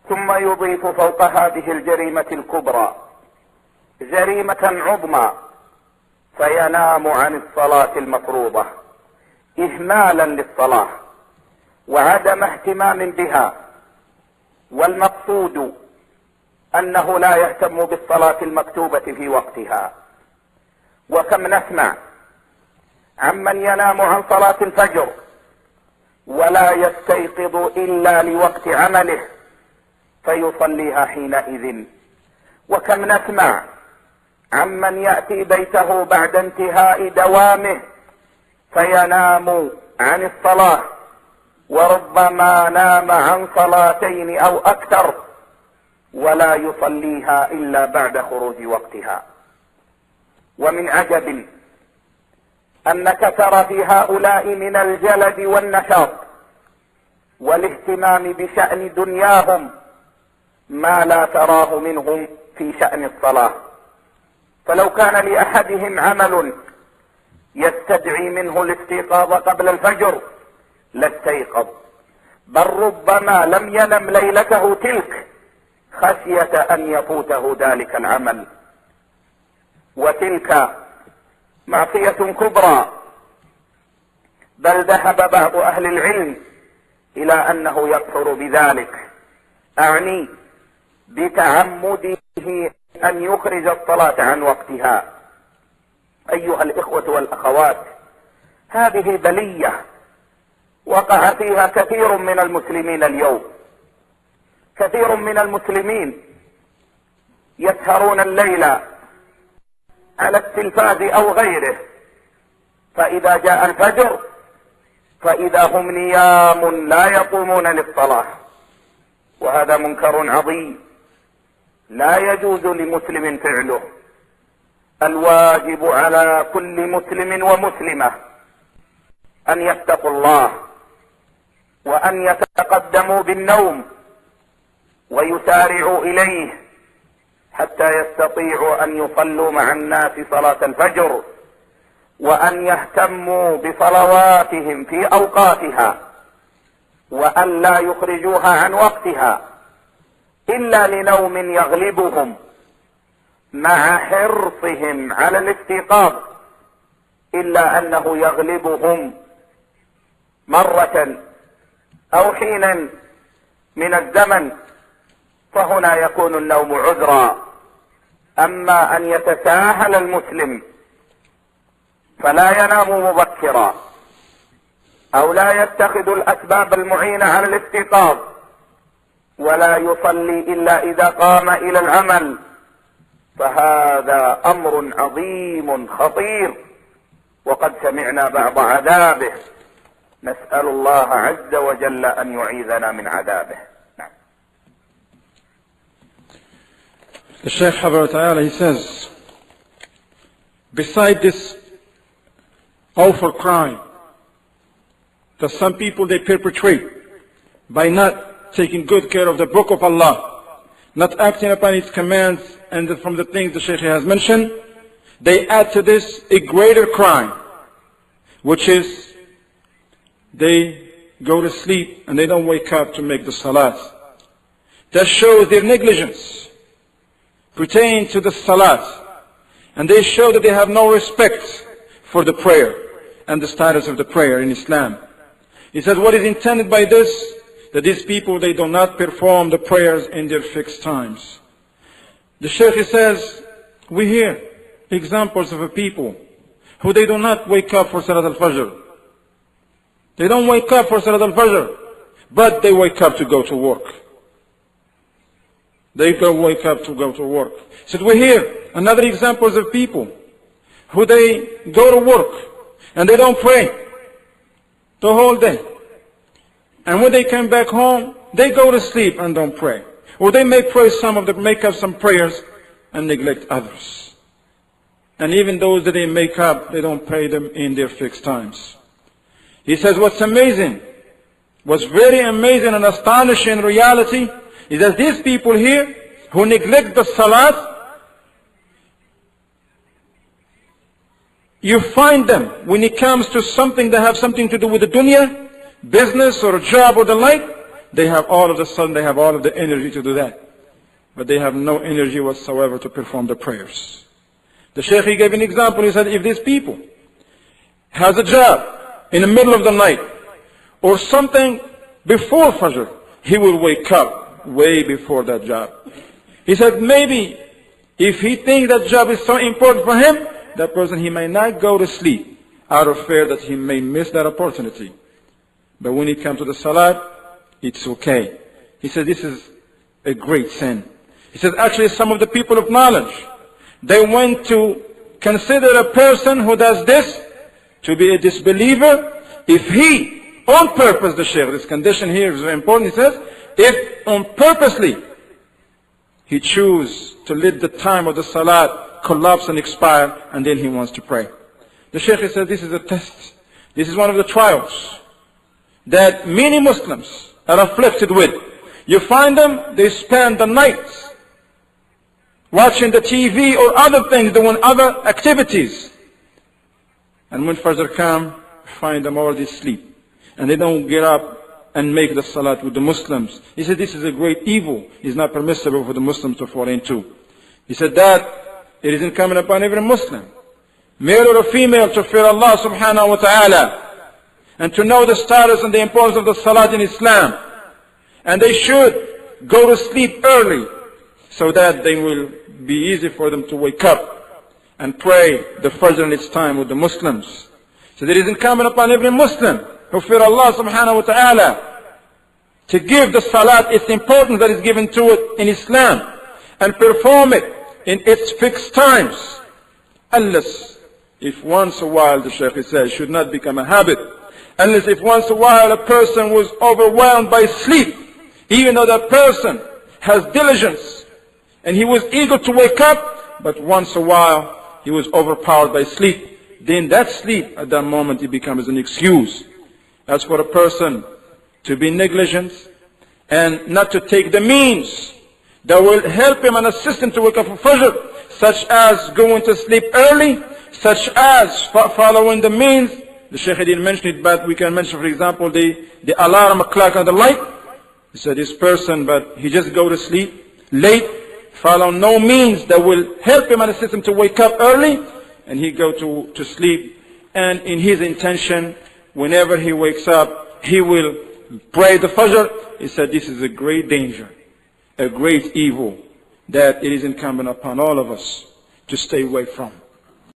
ثم يضيف فوق هذه الجريمة الكبرى جريمة عظمى، فينام عن الصلاة المفروضة إهمالا للصلاة وعدم اهتمام بها. والمقصود أنه لا يهتم بالصلاة المكتوبة في وقتها. وكم نسمع عمن ينام عن صلاة الفجر ولا يستيقظ إلا لوقت عمله فيصليها حينئذ. وكم نسمع عمن يأتي بيته بعد انتهاء دوامه فينام عن الصلاة، وربما نام عن صلاتين أو أكثر ولا يصليها إلا بعد خروج وقتها. ومن عجب أنك ترى في هؤلاء من الجلد والنشاط والاهتمام بشأن دنياهم ما لا تراه منهم في شأن الصلاة. فلو كان لأحدهم عمل يستدعي منه الاستيقاظ قبل الفجر لاستيقظ، بل ربما لم ينم ليلته تلك خشية أن يفوته ذلك العمل. وتلك معصية كبرى، بل ذهب بعض أهل العلم إلى أنه يكفر بذلك، أعني بتعمده أن يخرج الصلاة عن وقتها. أيها الإخوة والأخوات، هذه بلية وقع فيها كثير من المسلمين اليوم. كثير من المسلمين يسهرون الليل على التلفاز أو غيره، فإذا جاء الفجر فإذا هم نيام لا يقومون للصلاة، وهذا منكر عظيم لا يجوز لمسلم فعله. الواجب على كل مسلم ومسلمة أن يتقوا الله وأن يتقدموا بالنوم ويسارعوا إليه حتى يستطيعوا أن يصلوا مع الناس صلاة الفجر، وأن يهتموا بصلواتهم في أوقاتها، وأن لا يخرجوها عن وقتها إلا لنوم يغلبهم مع حرصهم على الاستيقاظ، إلا أنه يغلبهم مرة أو حينا من الزمن، فهنا يكون النوم عذرا. أما أن يتساهل المسلم فلا ينام مبكرا أو لا يتخذ الأسباب المعينة على الاستيقاظ ولا يصلي إلا إذا قام إلى العمل، فهذا أمر عظيم خطير وقد سمعنا بعض عذابه. نسأل الله عز وجل أن يعيذنا من عذابه. The Shaykh Ta'ala, he says, beside this awful crime that some people they perpetrate by not taking good care of the book of Allah, not acting upon its commands, and from the things the Shaykh has mentioned, they add to this a greater crime, which is they go to sleep and they don't wake up to make the salat. That shows their negligence pertaining to the salat, and they show that they have no respect for the prayer and the status of the prayer in Islam. He says what is intended by this, that these people they do not perform the prayers in their fixed times. The Shaykh says we hear examples of a people who they do not wake up for Salat al-Fajr. They don't wake up for Salat al-Fajr, but they wake up to go to work. They wake up to go to work. So we hear another examples of people who they go to work and they don't pray the whole day. And when they come back home, they go to sleep and don't pray. Or they may pray make up some prayers and neglect others. And even those that they make up, they don't pray them in their fixed times. He says what's amazing, what's very amazing and astonishing in reality, is that these people here who neglect the salat, you find them when it comes to something that have something to do with the dunya, business or a job or the like, they have all of the sudden, they have all of the energy to do that. But they have no energy whatsoever to perform the prayers. The Shaykh, he gave an example. He said, if these people has a job in the middle of the night or something before Fajr, he will wake up way before that job. He said, maybe if he thinks that job is so important for him, that person, he may not go to sleep out of fear that he may miss that opportunity. But when it comes to the salat, it's okay. He said, this is a great sin. He says, actually, some of the people of knowledge, they went to consider a person who does this to be a disbeliever if he, on purpose, the Shaykh, this condition here is very important, he says, if on purposely he chooses to let the time of the salat collapse and expire, and then he wants to pray. The Shaykh says, this is a test. This is one of the trials that many Muslims are afflicted with. You find them, they spend the nights watching the TV or other things, doing other activities. And when Fajr comes, find them already asleep. And they don't get up and make the salat with the Muslims. He said this is a great evil. It's not permissible for the Muslims to fall into. He said that it is incumbent upon every Muslim, male or female, to fear Allah subhanahu wa ta'ala and to know the status and the importance of the salat in Islam. And they should go to sleep early so that they will be easy for them to wake up and pray the Fajr in its time with the Muslims. So it is incumbent upon every Muslim who fear Allah subhanahu wa ta'ala to give the salat its importance that is given to it in Islam and perform it in its fixed times. Unless if once a while, the Shaykh says, should not become a habit. Unless if once a while a person was overwhelmed by sleep, even though that person has diligence and he was eager to wake up, but once a while he was overpowered by sleep, then that sleep at that moment it becomes an excuse. As for a person to be negligent and not to take the means that will help him and assist him to wake up for Fajr, such as going to sleep early, such as following the means. The Shaykh didn't mention it, but we can mention, for example, the alarm clock and the light. He said this person, but he just go to sleep late, follow no means that will help him and assist him to wake up early, and he go to sleep. And in his intention, whenever he wakes up, he will pray the Fajr. He said this is a great danger, a great evil that it is incumbent upon all of us to stay away from.